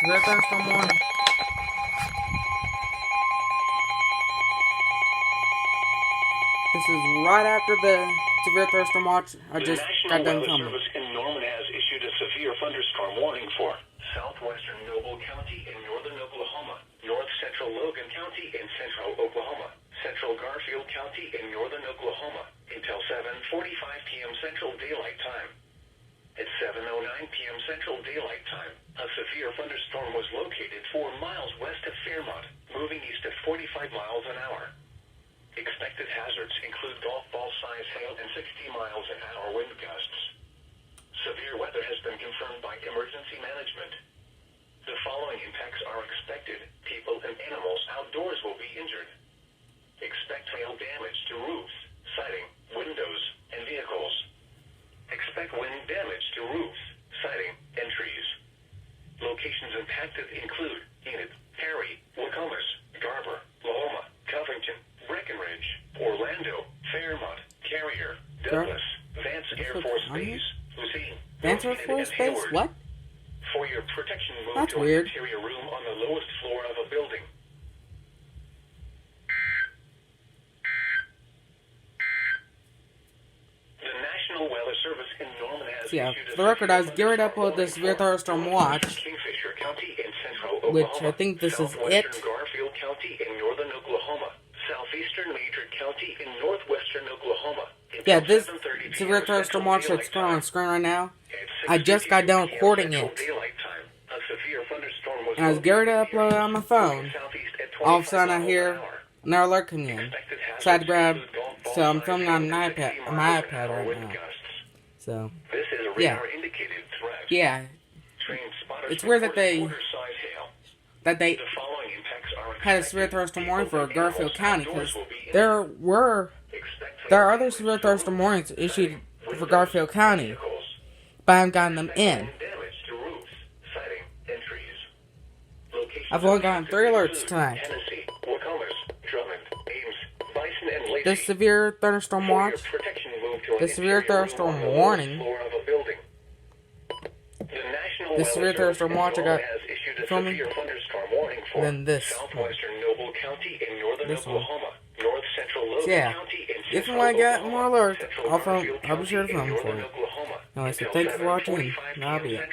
severe thunderstorm warning. This is right after the severe thunderstorm watch I just got done filming. The National Weather Service in Norman has issued a severe thunderstorm warning for southwestern Noble County in northern Oklahoma, north central Logan County in central Oklahoma, central Garfield County in northern Oklahoma until 7:45 p.m. Central Daylight Time. At 7:09 p.m. Central Daylight Time, a severe thunderstorm was located 4 miles west of Fairmont, moving east at 45 miles an hour. Expected hazards include golf ball-size hail and 60 miles an hour wind gusts. Severe weather has been confirmed by emergency management. The following impacts are expected. People and animals outdoors will be injured. Expect hail damage to roofs, siding, windows, and vehicles. Expect wind damage to roofs, siding, and trees. Locations impacted include Enid, Perry, Lacomas, Garber, Lahoma, Covington, Breckenridge, Orlando, Fairmont, Carrier, Douglas, Vance Air Force Base, Lucene, Vance Air Force Base? What? For your protection, move That's to weird. an interior room on the lowest floor of a building. The National Weather Service in Norman has Yeah, issued a for the record, I was geared up with warning this severe for thunderstorm watch, Kingfisher County in central which Oklahoma, I think this is southwestern it. Garfield County in northern Oklahoma, southeastern Major County in northwestern Oklahoma. Yeah, this 7:30 severe p.m. thunderstorm watch that's Central going on Daylight the screen right now, Time. I just got done 6:52 recording Central it, Daylight Time. A severe thunderstorm was and I was geared to located upload it on my phone. southeast at All of a 25 sudden I miles hear an hour. an alert coming in, Expected so I had to hazards grab, include golf so I'm ball-size filming on an hail and iPad, 60 on my miles an iPad hour right wind now, gusts. so, This is a yeah. radar indicated threat. yeah, Train spotters it's weird that reported they, quarter-size hail. that they The following impacts are had a expected. severe thunderstorm warning People for and Garfield animals County, outdoors because will be injured. there are other severe thunderstorm warnings issued for Garfield County, but I haven't gotten them in. I've only gotten 3 alerts tonight. This severe thunderstorm watch, the severe thunderstorm warning, the severe thunderstorm watch I got filming, and then this one. So yeah, if you want to get more alerts, I'll be sure to film for you. Anyway, so thanks for watching, and that'll be it.